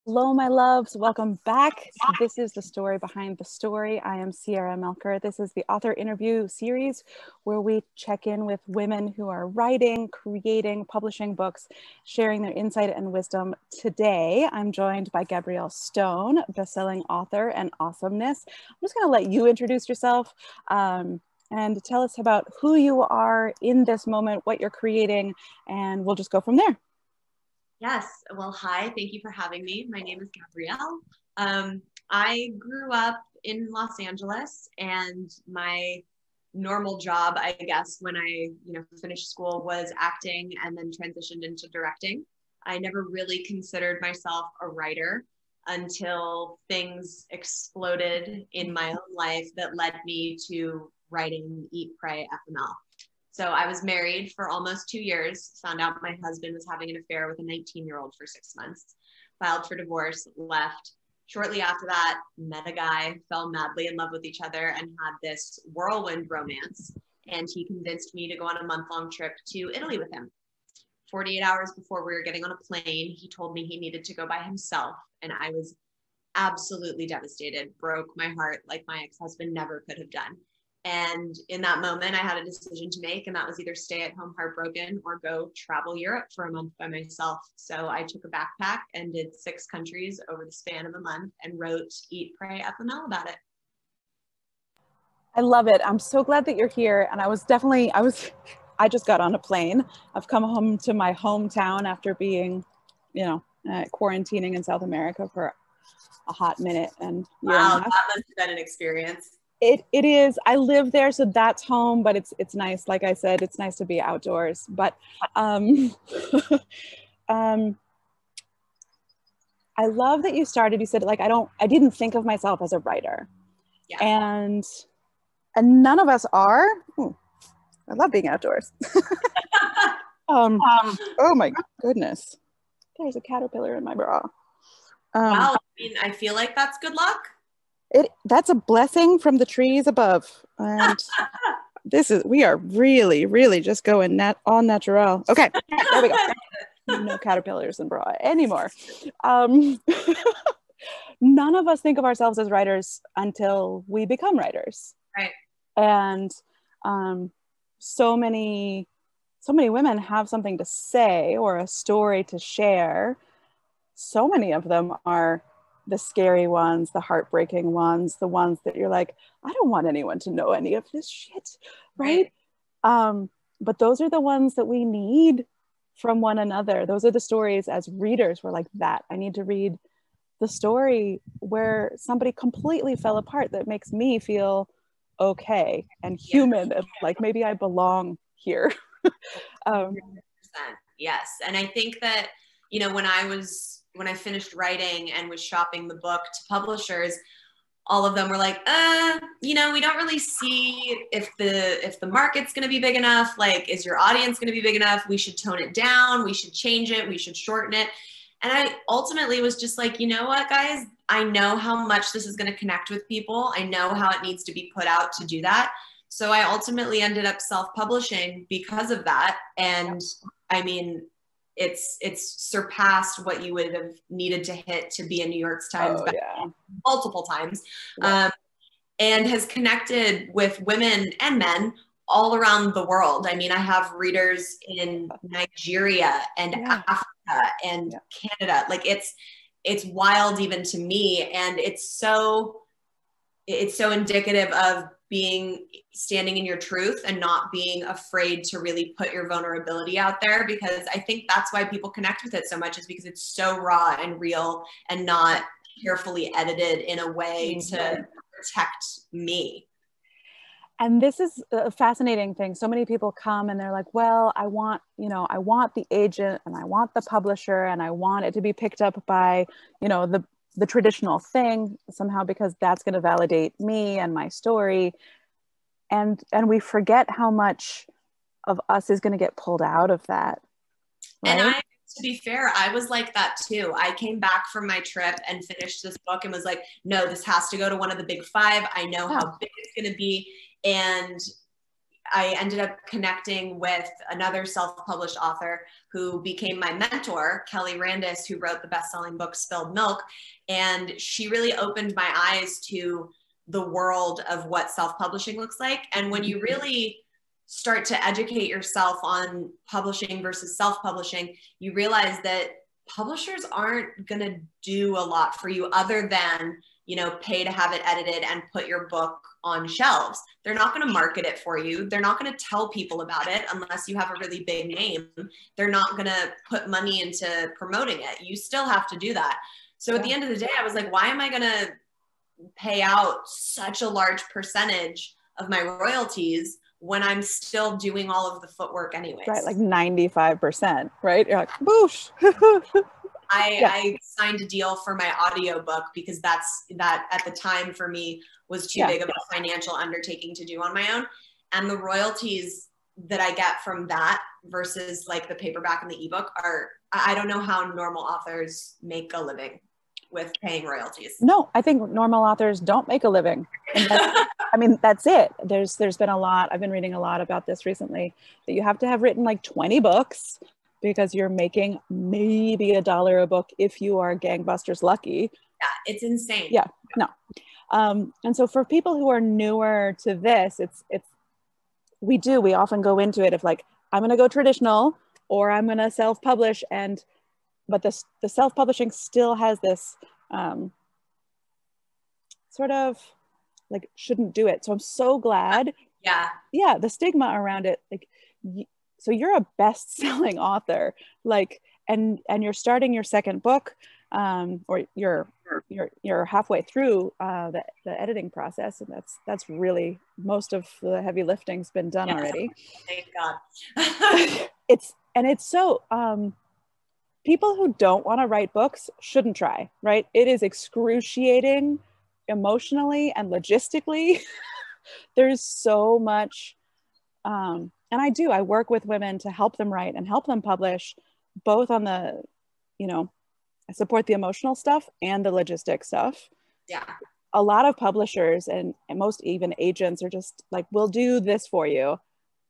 Hello, my loves. Welcome back. This is the story behind the story. I am Sierra Melcher. This is the author interview series where we check in with women who are writing, creating, publishing books, sharing their insight and wisdom. Today, I'm joined by Gabrielle Stone, bestselling author and awesomeness. I'm just going to let you introduce yourself and tell us about who you are in this moment, what you're creating, and we'll just go from there. Yes. Well, hi. Thank you for having me. My name is Gabrielle. I grew up in Los Angeles, and my normal job, I guess, when I finished school was acting and then transitioned into directing. I never really considered myself a writer until things exploded in my own life that led me to writing Eat, Pray, FML. So I was married for almost 2 years, found out my husband was having an affair with a 19-year-old for 6 months, filed for divorce, left. Shortly after that, met a guy, fell madly in love with each other, and had this whirlwind romance. And he convinced me to go on a month-long trip to Italy with him. 48 hours before we were getting on a plane, he told me he needed to go by himself. And I was absolutely devastated, broke my heart like my ex-husband never could have done. And in that moment, I had a decision to make, and that was either stay at home heartbroken or go travel Europe for a month by myself. So I took a backpack and did 6 countries over the span of a month and wrote Eat, Pray, FML about it. I love it. I'm so glad that you're here. And I just got on a plane. I've come home to my hometown after being, quarantining in South America for a hot minute. And wow, that must have been an experience. It is. I live there, so that's home, but it's nice. Like I said, it's nice to be outdoors. But I love that you started. You said, like, I didn't think of myself as a writer. Yeah. And none of us are. I love being outdoors. Oh my goodness. There's a caterpillar in my bra. Wow, I feel like that's good luck. That's a blessing from the trees above. And we are really, really just going on natural. Okay, there we go. No caterpillars in bra anymore. None of us think of ourselves as writers until we become writers. Right. And so many women have something to say or a story to share. So many of them are the scary ones, the heartbreaking ones, the ones that you're like, I don't want anyone to know any of this shit, right? But those are the ones that we need from one another. Those are the stories as readers. We're like, that I need to read the story where somebody completely fell apart that makes me feel okay and human, and like maybe I belong here. 100%. Yes. And I think that, when I finished writing and was shopping the book to publishers, all of them were like, we don't really see if the market's going to be big enough. Like, is your audience going to be big enough? We should tone it down. We should change it. We should shorten it. And I ultimately was just like, you know what, guys, I know how much this is going to connect with people. I know how it needs to be put out to do that. So I ultimately ended up self-publishing because of that. And it's surpassed what you would have needed to hit to be a New York Times multiple times, and has connected with women and men all around the world. I have readers in Nigeria and Africa and Canada. Like it's wild even to me, and it's so indicative of standing in your truth and not being afraid to really put your vulnerability out there, because I think that's why people connect with it so much, is because it's so raw and real and not carefully edited in a way to protect me. And this is a fascinating thing. So many people come and they're like, well, I want the agent and I want the publisher and I want it to be picked up by, the traditional thing somehow, because that's going to validate me and my story. And we forget how much of us is going to get pulled out of that. Right? And to be fair, I was like that too. I came back from my trip and finished this book and was like, no, this has to go to one of the big 5. I know how big it's going to be. And I ended up connecting with another self-published author who became my mentor, Kelly Randis, who wrote the best-selling book Spilled Milk. And she really opened my eyes to the world of what self-publishing looks like. And when you really start to educate yourself on publishing versus self-publishing, you realize that publishers aren't going to do a lot for you other than, you know, pay to have it edited and put your book on shelves. They're not going to market it for you. They're not going to tell people about it unless you have a really big name. They're not going to put money into promoting it. You still have to do that. So at the end of the day, I was like, why am I going to pay out such a large percentage of my royalties when I'm still doing all of the footwork anyways? Right, like 95%, right? You're like, boosh. I signed a deal for my audiobook because that at the time for me was too big of a financial undertaking to do on my own. And the royalties that I get from that versus like the paperback and the ebook I don't know how normal authors make a living with paying royalties. No, I think normal authors don't make a living. And I mean, that's it. There's been a lot, I've been reading a lot about this recently, that you have to have written like 20 books because you're making maybe $1 a book if you are gangbusters lucky. Yeah, it's insane. Yeah, no. And so for people who are newer to this, we often go into it of like, I'm going to go traditional or I'm going to self-publish, but the self-publishing still has this sort of like, shouldn't do it. So I'm so glad. Yeah, the stigma around it, like, so you're a best-selling author, like, and you're starting your second book, or you're halfway through the editing process, and that's really most of the heavy lifting's been done already. Thank God. it's so people who don't want to write books shouldn't try, right? It is excruciating emotionally and logistically. There's so much. And I work with women to help them write and help them publish, both on the, I support the emotional stuff and the logistic stuff. Yeah. A lot of publishers and most even agents are just like, we'll do this for you.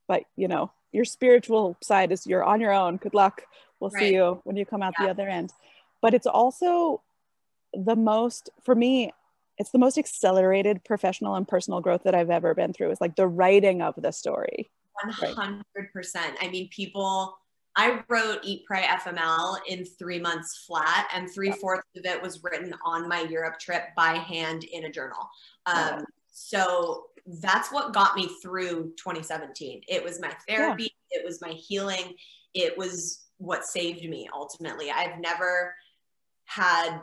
But, your spiritual side is you're on your own. Good luck. We'll see you when you come out the other end. But it's also for me, it's the most accelerated professional and personal growth that I've ever been through. Is like the writing of the story. 100%. I mean, I wrote Eat, Pray, FML in 3 months flat, and 3/4 of it was written on my Europe trip by hand in a journal. So that's what got me through 2017. It was my therapy. It was my healing. It was what saved me ultimately. I've never had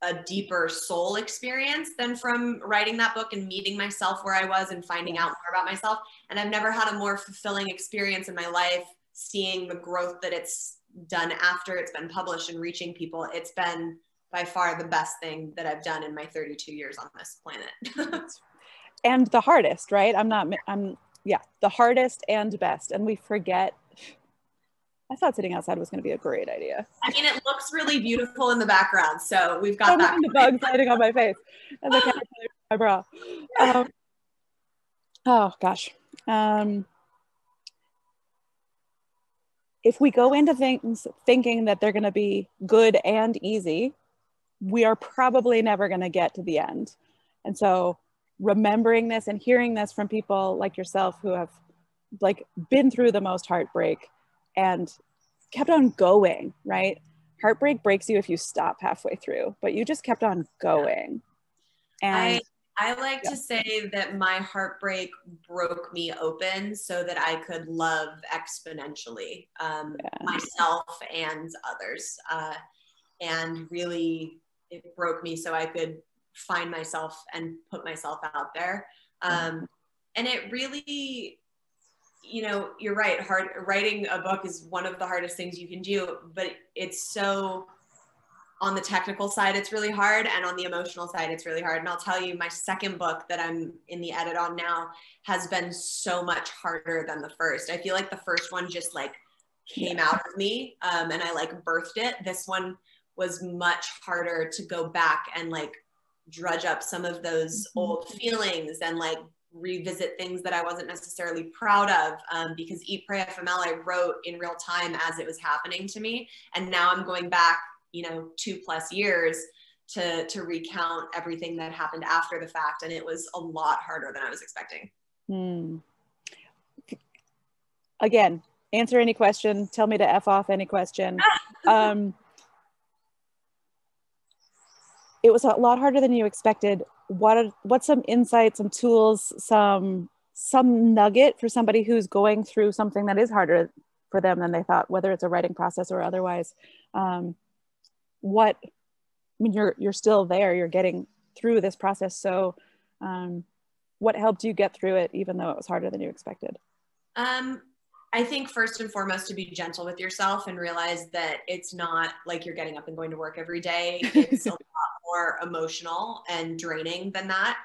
a deeper soul experience than from writing that book and meeting myself where I was and finding out more about myself. And I've never had a more fulfilling experience in my life, seeing the growth that it's done after it's been published and reaching people. It's been by far the best thing that I've done in my 32 years on this planet. And the hardest, right? The hardest and best. And we forget. I thought sitting outside was going to be a great idea. I mean, it looks really beautiful in the background, so we've got that. The bugs hiding on my face and the caterpillar on my bra. Oh gosh. If we go into things thinking that they're going to be good and easy, we are probably never going to get to the end. And so remembering this and hearing this from people like yourself who have like been through the most heartbreak and kept on going, right? Heartbreak breaks you if you stop halfway through, but you just kept on going. And I like to say that my heartbreak broke me open so that I could love exponentially myself and others. And really, it broke me so I could find myself and put myself out there. And it really, you're right. Writing a book is one of the hardest things you can do, but it's so, on the technical side, it's really hard. And on the emotional side, it's really hard. And I'll tell you, my second book that I'm in the edit on now has been so much harder than the first. I feel like the first one just like came out of me and I like birthed it. This one was much harder to go back and like drudge up some of those old feelings and like revisit things that I wasn't necessarily proud of, because Eat, Pray, FML, I wrote in real time as it was happening to me. And now I'm going back, 2+ years to recount everything that happened after the fact. And it was a lot harder than I was expecting. Again, answer any question, tell me to F off any question. It was a lot harder than you expected. What's some insights, some tools, some nugget for somebody who's going through something that is harder for them than they thought, whether it's a writing process or otherwise? You're still there, you're getting through this process. So what helped you get through it, even though it was harder than you expected? I think first and foremost, to be gentle with yourself and realize that it's not like you're getting up and going to work every day. It's a lot more emotional and draining than that.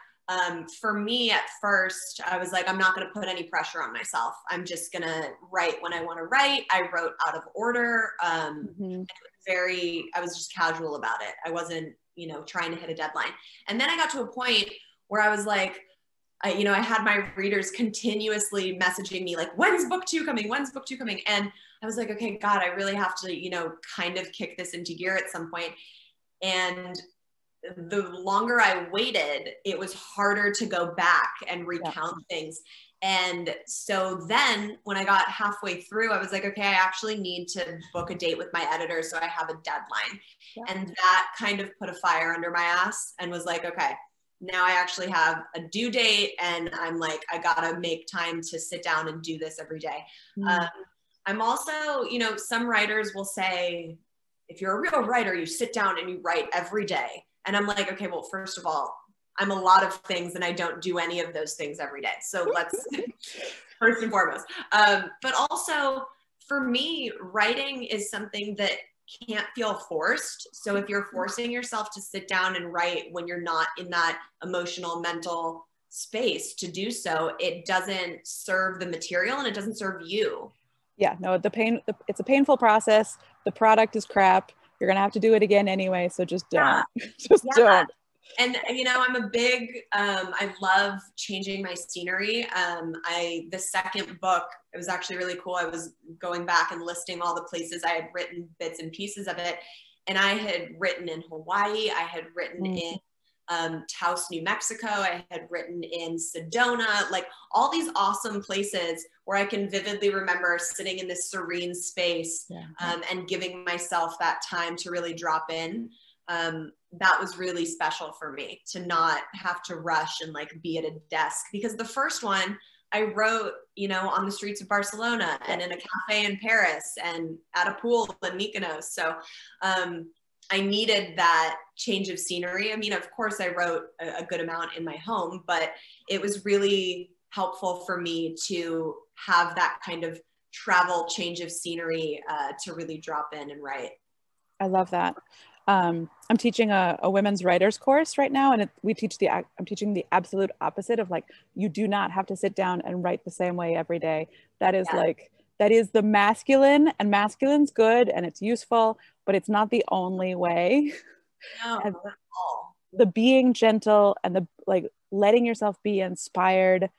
For me at first, I was like, I'm not going to put any pressure on myself. I'm just going to write when I want to write. I wrote out of order. It was I was just casual about it. I wasn't, trying to hit a deadline. And then I got to a point where I was like, I had my readers continuously messaging me like, when's book 2 coming? When's book 2 coming? And I was like, okay, God, I really have to, kind of kick this into gear at some point. And the longer I waited, it was harder to go back and recount things. And so then when I got halfway through, I was like, okay, I actually need to book a date with my editor so I have a deadline. And that kind of put a fire under my ass and was like, okay, now I actually have a due date, and I'm like, I gotta make time to sit down and do this every day. I'm also, some writers will say, if you're a real writer, you sit down and you write every day. And I'm like, okay, well, first of all, I'm a lot of things and I don't do any of those things every day. So let's first and foremost. But also for me, writing is something that can't feel forced. So if you're forcing yourself to sit down and write when you're not in that emotional, mental space to do so, it doesn't serve the material and it doesn't serve you. Yeah, no, it's a painful process. The product is crap. You're going to have to do it again anyway. So just don't, don't. And, I'm a big, I love changing my scenery. The second book, it was actually really cool. I was going back and listing all the places I had written bits and pieces of it. And I had written in Hawaii. I had written in Taos, New Mexico. I had written in Sedona, like all these awesome places where I can vividly remember sitting in this serene space and giving myself that time to really drop in. That was really special for me to not have to rush and like be at a desk, because the first one I wrote, on the streets of Barcelona and in a cafe in Paris and at a pool in Mykonos. So, I needed that change of scenery. I mean, of course I wrote a good amount in my home, but it was really helpful for me to have that kind of travel change of scenery, to really drop in and write. I love that. I'm teaching a women's writers course right now, and I'm teaching the absolute opposite of like, you do not have to sit down and write the same way every day. That is that is the masculine, and masculine's good and it's useful, but it's not the only way. No, not at all. The being gentle and the like letting yourself be inspired.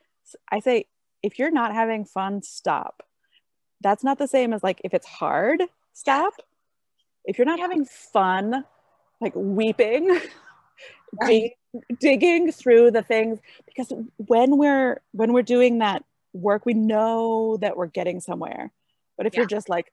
I say, if you're not having fun, stop. That's not the same as like, if it's hard, stop. If you're not having fun, like weeping, digging through the things, because when we're doing that work, we know that we're getting somewhere. But if you're just like,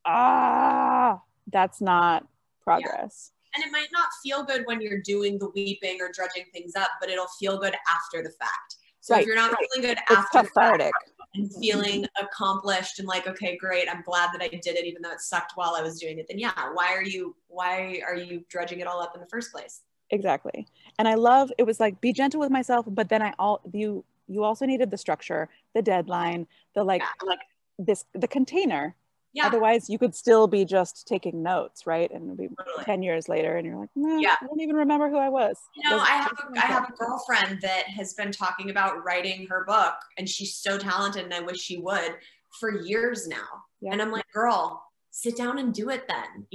that's not progress. And it might not feel good when you're doing the weeping or dredging things up, but it'll feel good after the fact. So if you're not feeling good after the fact and feeling accomplished and like, okay, great, I'm glad that I did it, even though it sucked while I was doing it, then why are you dredging it all up in the first place? Exactly. And I love, it was like, be gentle with myself, but then you also needed the structure, the deadline, the container. Yeah. Otherwise you could still be just taking notes, right? And it'll be 10 years later and you're like, I don't even remember who I was. I have a girlfriend that has been talking about writing her book, and she's so talented and I wish she would, for years now. Yeah. And I'm like, girl, sit down and do it then,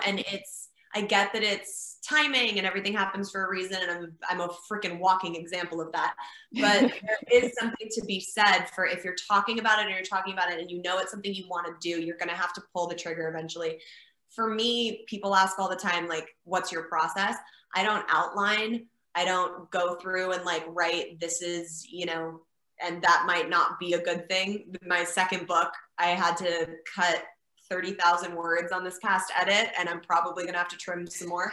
and I get that it's timing and everything happens for a reason. And I'm a freaking walking example of that. But there is something to be said for if you're talking about it and you're talking about it and you know it's something you want to do, you're going to have to pull the trigger eventually. For me, people ask all the time, like, what's your process? I don't outline. I don't go through and like write, this is, you know, and that might not be a good thing. My second book, I had to cut 30,000 words on this past edit, and I'm probably gonna have to trim some more.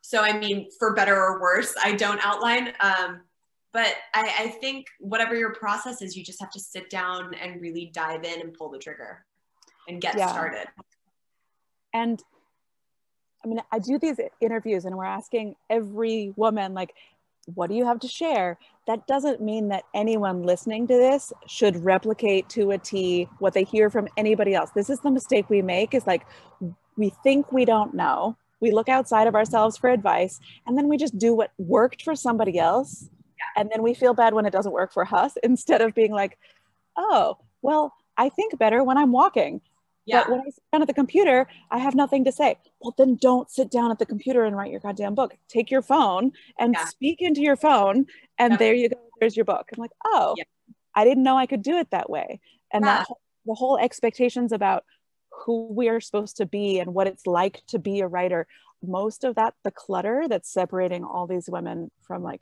So I mean, for better or worse, I don't outline. But I think whatever your process is, you just have to sit down and really dive in and pull the trigger and get started. And I mean, I do these interviews and we're asking every woman, like, what do you have to share? That doesn't mean that anyone listening to this should replicate to a T what they hear from anybody else. This is the mistake we make, is like, we think we don't know. We look outside of ourselves for advice, and then we just do what worked for somebody else. And then we feel bad when it doesn't work for us, instead of being like, oh, well, I think better when I'm walking. But when I sit down at the computer, I have nothing to say. Well, then don't sit down at the computer and write your goddamn book. Take your phone and speak into your phone, and there you go. There's your book. I'm like, oh, I didn't know I could do it that way. And that the whole expectations about who we are supposed to be and what it's like to be a writer, most of that, the clutter that's separating all these women from like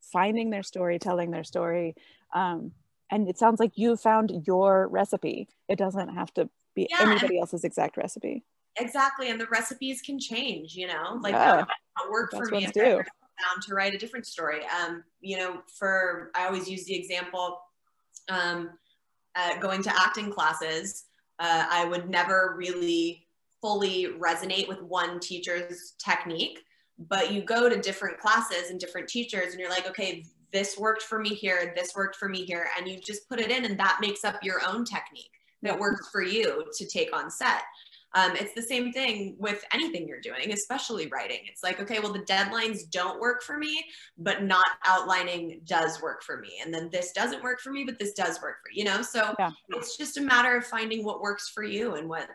finding their story, telling their story. And it sounds like you found your recipe. It doesn't have to be anybody else's exact recipe. Exactly. And the recipes can change, you know, like that might work for me if I were down to write a different story. You know, I always use the example, going to acting classes, I would never really fully resonate with one teacher's technique, but you go to different classes and different teachers and you're like, okay, this worked for me here, this worked for me here, and you just put it in, and that makes up your own technique that works for you to take on set. It's the same thing with anything you're doing, especially writing. It's like, okay, well, the deadlines don't work for me, but not outlining does work for me. And then this doesn't work for me, but this does work for you, know? So it's just a matter of finding what works for you and what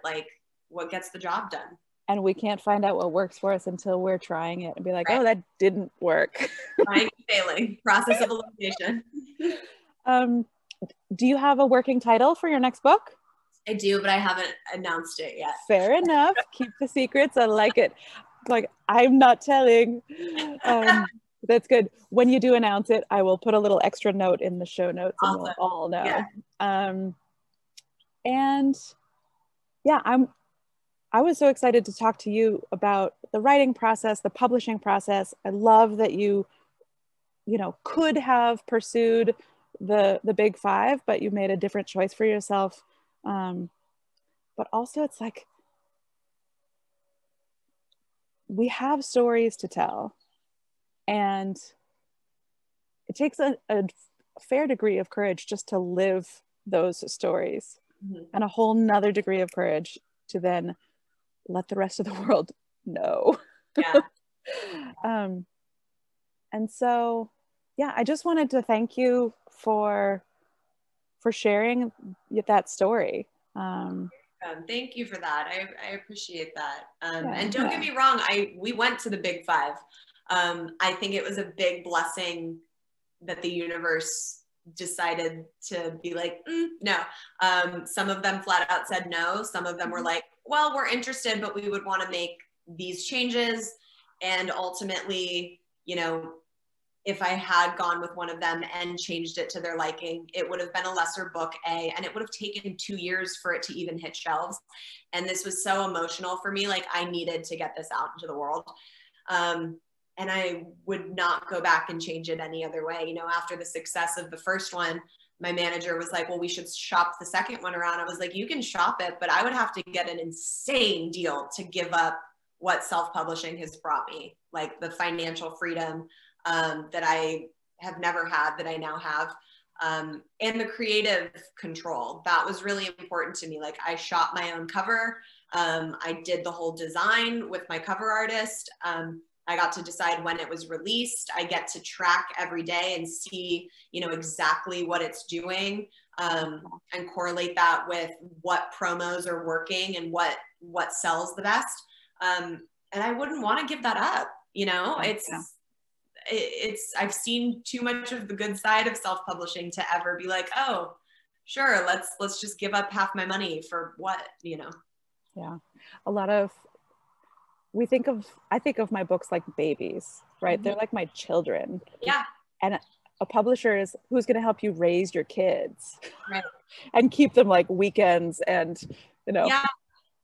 gets the job done. And we can't find out what works for us until we're trying it and be like, oh, that didn't work. Trying and failing, process of elimination. Do you have a working title for your next book? I do, but I haven't announced it yet. Fair enough. Keep the secrets. I like it. Like, I'm not telling. That's good. When you do announce it, I will put a little extra note in the show notes, and we'll all know. Yeah. And yeah, I was so excited to talk to you about the writing process, the publishing process. I love that you could have pursued the big five, but you made a different choice for yourself. But also it's like, we have stories to tell, and it takes a fair degree of courage just to live those stories, and a whole nother degree of courage to then let the rest of the world know. And so, yeah, I just wanted to thank you for sharing that story. Thank you for that. I appreciate that. And don't get me wrong, we went to the big five. I think it was a big blessing that the universe decided to be like, no. Some of them flat out said no. Some of them were like, well, we're interested, but we would want to make these changes. And ultimately, you know, if I had gone with one of them and changed it to their liking, it would have been a lesser book, and it would have taken 2 years for it to even hit shelves. And this was so emotional for me. Like, I needed to get this out into the world. And I would not go back and change it any other way. You know, after the success of the first one, my manager was like, well, we should shop the second one around. I was like, you can shop it, but I would have to get an insane deal to give up what self-publishing has brought me, like the financial freedom that I have never had, that I now have, and the creative control. That was really important to me. Like, I shot my own cover. I did the whole design with my cover artist. I got to decide when it was released. I get to track every day and see, you know, exactly what it's doing, and correlate that with what promos are working and what sells the best. and I wouldn't want to give that up. You know, Yeah. I've seen too much of the good side of self-publishing to ever be like, oh, sure, let's just give up half my money for what, you know? Yeah. A lot of, I think of my books like babies, right? They're like my children. Yeah. And a publisher is who's going to help you raise your kids, Right. and keep them like weekends and, you know, yeah.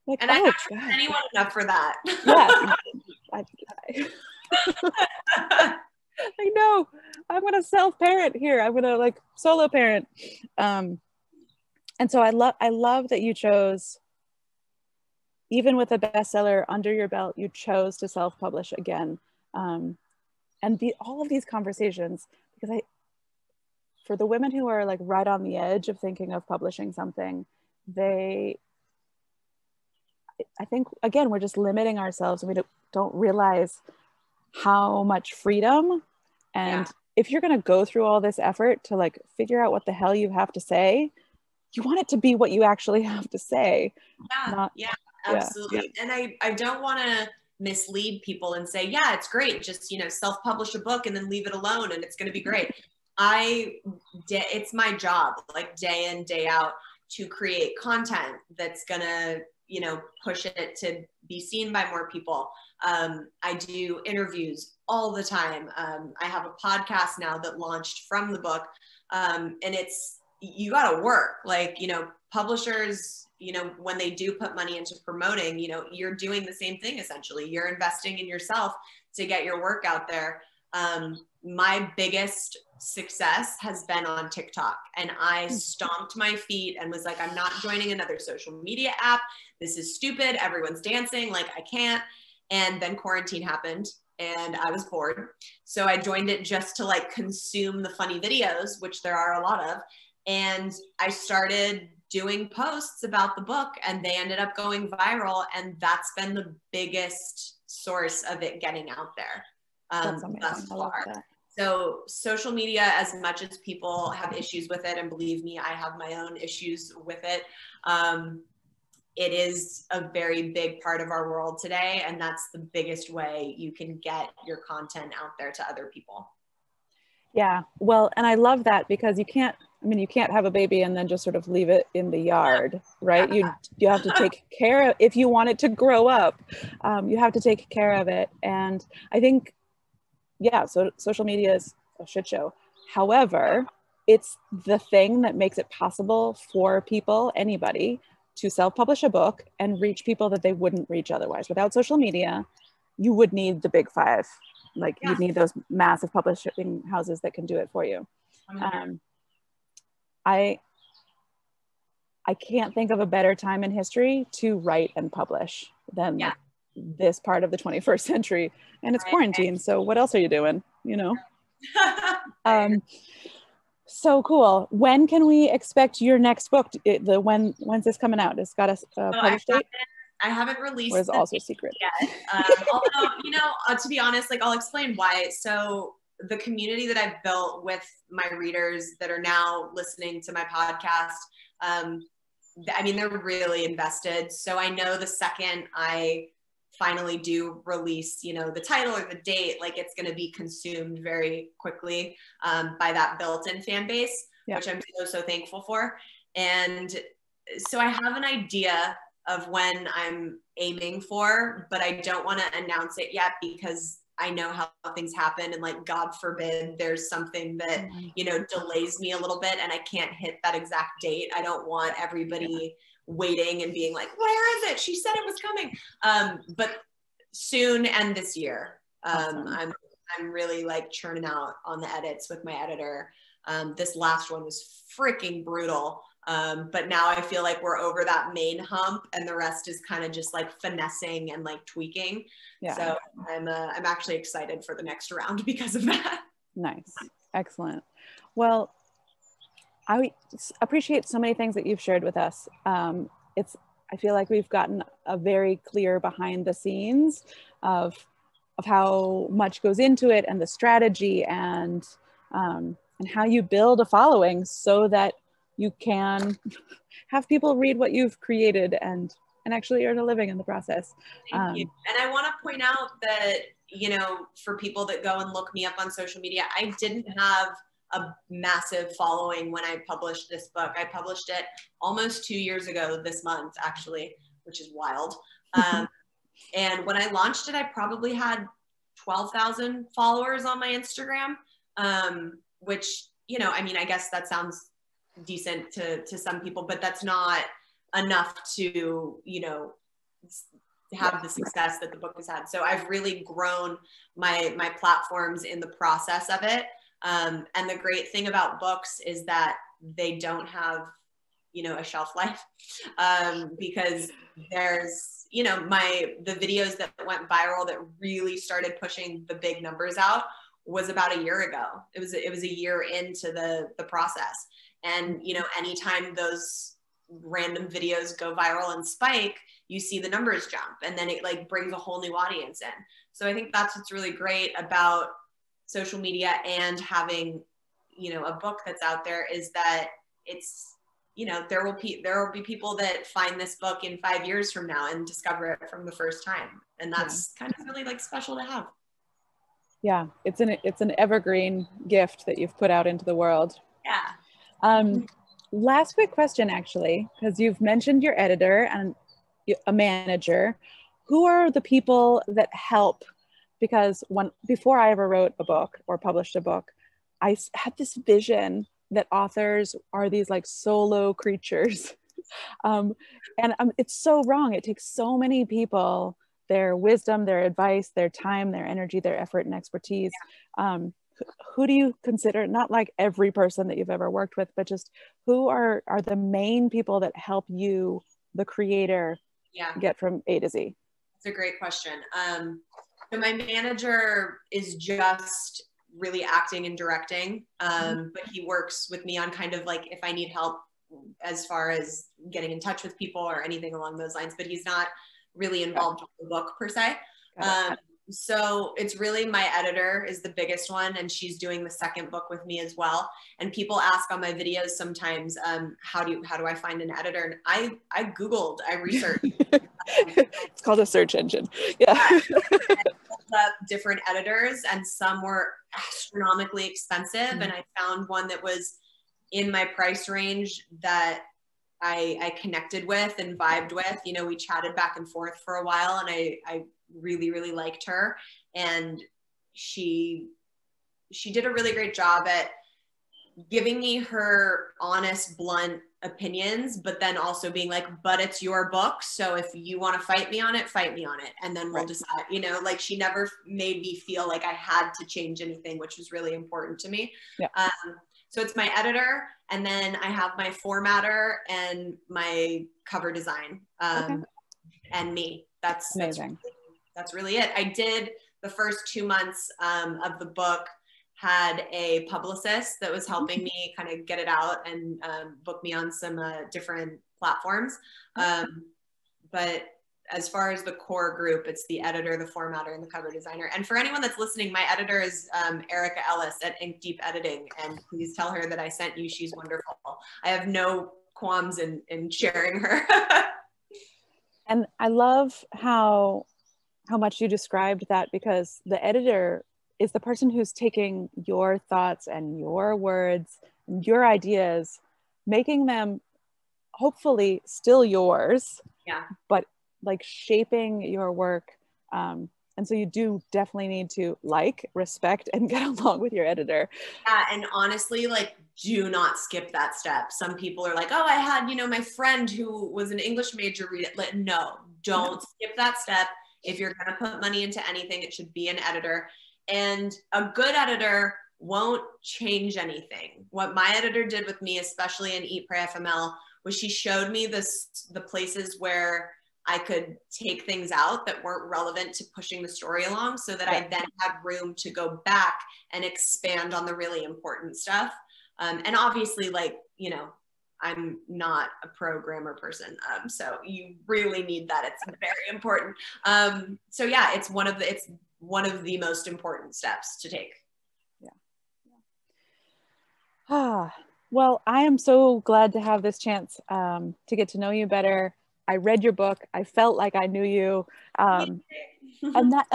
like, And I don't trust anyone enough for that. Yeah. I know. I'm gonna self-parent here. I'm gonna like solo parent. And so I love that you chose, even with a bestseller under your belt, you chose to self-publish again. And all of these conversations, because for the women who are like right on the edge of thinking of publishing something, I think, again, we're just limiting ourselves, and we don't realize how much freedom. And if you're going to go through all this effort to like figure out what the hell you have to say, you want it to be what you actually have to say. Absolutely. And I don't want to mislead people and say, yeah, it's great, just, you know, self-publish a book and then leave it alone and it's going to be great. It's my job, like day in, day out, to create content that's going to, you know, push it to be seen by more people. I do interviews all the time. I have a podcast now that launched from the book. And you got to work, like, you know, publishers, you know, when they do put money into promoting, you know, you're doing the same thing. Essentially, you're investing in yourself to get your work out there. My biggest success has been on TikTok, and I stomped my feet and was like, I'm not joining another social media app. This is stupid. Everyone's dancing. Like, I can't. And then quarantine happened and I was bored. So I joined it just to like consume the funny videos, which there are a lot of. And I started doing posts about the book, and they ended up going viral. And that's been the biggest source of it getting out there thus far. So social media, as much as people have issues with it, and believe me, I have my own issues with it, it is a very big part of our world today. And that's the biggest way you can get your content out there to other people. Yeah, well, and I love that, because you can't have a baby and then just sort of leave it in the yard, right? You have to take care of, if you want it to grow up, you have to take care of it. And I think, so social media is a shit show. However, it's the thing that makes it possible for people, anybody, to self-publish a book and reach people that they wouldn't reach otherwise. Without social media, you would need the big five. Like, you'd need those massive publishing houses that can do it for you. I can't think of a better time in history to write and publish than like this part of the 21st century. And it's quarantine, so what else are you doing, you know? So cool. When can we expect your next book? When's this coming out? It's got a publish date? I haven't released it. Or is it also secret? Yet. Although, you know, to be honest, like, I'll explain why. So the community that I've built with my readers that are now listening to my podcast, I mean, they're really invested. So I know the second I finally do release, you know, the title or the date, like, it's going to be consumed very quickly by that built-in fan base, which I'm so thankful for. And so I have an idea of when I'm aiming for, but I don't want to announce it yet, because I know how things happen, and like, God forbid there's something that, you know, delays me a little bit and I can't hit that exact date. I don't want everybody waiting and being like, where is it? She said it was coming. But soon, and this year. I'm really like churning out on the edits with my editor. This last one was freaking brutal. But now I feel like we're over that main hump, and the rest is kind of just like finessing and like tweaking. So I'm actually excited for the next round because of that. Nice. Excellent. Well, I appreciate so many things that you've shared with us. I feel like we've gotten a very clear behind the scenes of how much goes into it, and the strategy, and how you build a following so that you can have people read what you've created and and actually earn a living in the process. Thank you. And I want to point out that, you know, for people that go and look me up on social media, I didn't have a massive following when I published this book. I published it almost 2 years ago this month, actually, which is wild. And when I launched it, I probably had 12,000 followers on my Instagram, which, you know, I mean, I guess that sounds decent to some people, but that's not enough to, you know, have the success that the book has had. So I've really grown my platforms in the process of it. And the great thing about books is that they don't have, you know, a shelf life, because there's, you know, the videos that went viral that really started pushing the big numbers out was about a year ago. It was a year into the process. And, you know, anytime those random videos go viral and spike, you see the numbers jump, and then it like brings a whole new audience in. So I think that's what's really great about social media and having, you know, a book that's out there, is that it's, you know, there will be people that find this book in 5 years from now and discover it from the first time. And that's kind of really like special to have. Yeah, it's an evergreen gift that you've put out into the world. Yeah. Last quick question, actually, because you've mentioned your editor and a manager. Who are the people that help? Because before I ever wrote a book or published a book, I had this vision that authors are these like solo creatures. It's so wrong. It takes so many people, their wisdom, their advice, their time, their energy, their effort and expertise. Who do you consider, not like every person that you've ever worked with, but just who are the main people that help you, the creator, get from A to Z? That's a great question. So my manager is just really acting and directing, but he works with me on kind of like if I need help as far as getting in touch with people or anything along those lines, but he's not really involved with the book per se. So it's really my editor is the biggest one, and she's doing the second book with me as well. And people ask on my videos sometimes, how do I find an editor? And I Googled, I researched. It's called a search engine. Yeah. I pulled up different editors, and some were astronomically expensive. And I found one that was in my price range that I connected with and vibed with. You know, we chatted back and forth for a while, and I really, really liked her. And she did a really great job at giving me her honest, blunt opinions, but then also being like, but it's your book. So if you want to fight me on it, fight me on it. And then we'll decide, you know, like she never made me feel like I had to change anything, which was really important to me. Yeah. So it's my editor, and then I have my formatter and my cover design, and me. That's amazing. That's really it. I did the first 2 months of the book, had a publicist that was helping me kind of get it out and book me on some different platforms. But as far as the core group, it's the editor, the formatter, and the cover designer. And for anyone that's listening, my editor is Erica Ellis at Ink Deep Editing. And please tell her that I sent you. She's wonderful. I have no qualms in sharing her. And I love how much you described that, because the editor is the person who's taking your thoughts and your words and your ideas, making them hopefully still yours, but like shaping your work. And so you do definitely need to like, respect, and get along with your editor. Yeah, and honestly, like, do not skip that step. Some people are like, oh, I had, you know, my friend who was an English major read it. No, don't skip that step. If you're going to put money into anything, it should be an editor. And a good editor won't change anything. What my editor did with me, especially in Eat, Pray, FML, was she showed me the places where I could take things out that weren't relevant to pushing the story along, so that I then had room to go back and expand on the really important stuff. And obviously, like, you know, I'm not a programmer person, so you really need that. It's very important. So yeah, it's one of the most important steps to take. Well, I am so glad to have this chance to get to know you better. I read your book. I felt like I knew you. And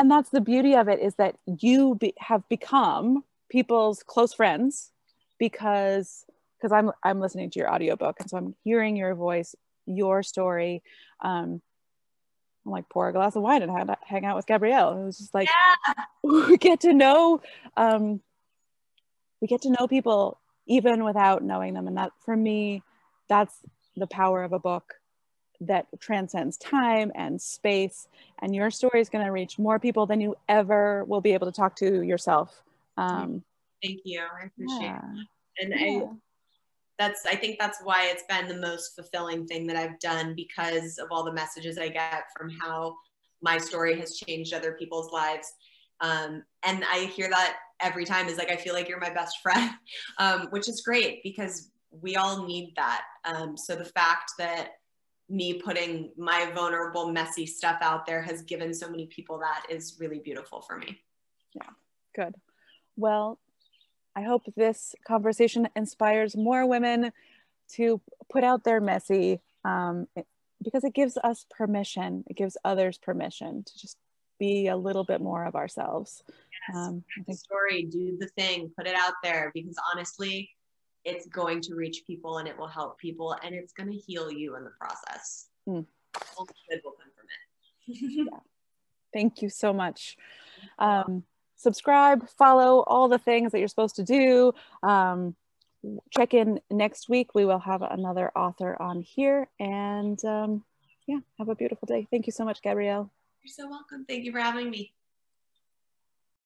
that's the beauty of it, is that you have become people's close friends because I'm listening to your audiobook, and so I'm hearing your voice, your story. I'm like, pour a glass of wine and hang out with Gabrielle. It was just like, Yeah. we get to know people even without knowing them. And that, for me, that's the power of a book that transcends time and space. And your story is going to reach more people than you ever will be able to talk to yourself. Thank you. I appreciate Yeah. it. And I think that's why it's been the most fulfilling thing that I've done, because of all the messages I get from how my story has changed other people's lives. And I hear that every time, is like, I feel like you're my best friend, which is great because we all need that. So the fact that me putting my vulnerable, messy stuff out there has given so many people that is really beautiful for me. Yeah, good. Well, I hope this conversation inspires more women to put out their messy, because it gives us permission. It gives others permission to just be a little bit more of ourselves. Yes, the story, do the thing, put it out there, because honestly, it's going to reach people and it will help people and it's going to heal you in the process. All good will come from it. Yeah. Thank you so much. Subscribe, follow, all the things that you're supposed to do. Check in next week. We will have another author on here. And yeah, have a beautiful day. Thank you so much, Gabrielle. You're so welcome. Thank you for having me.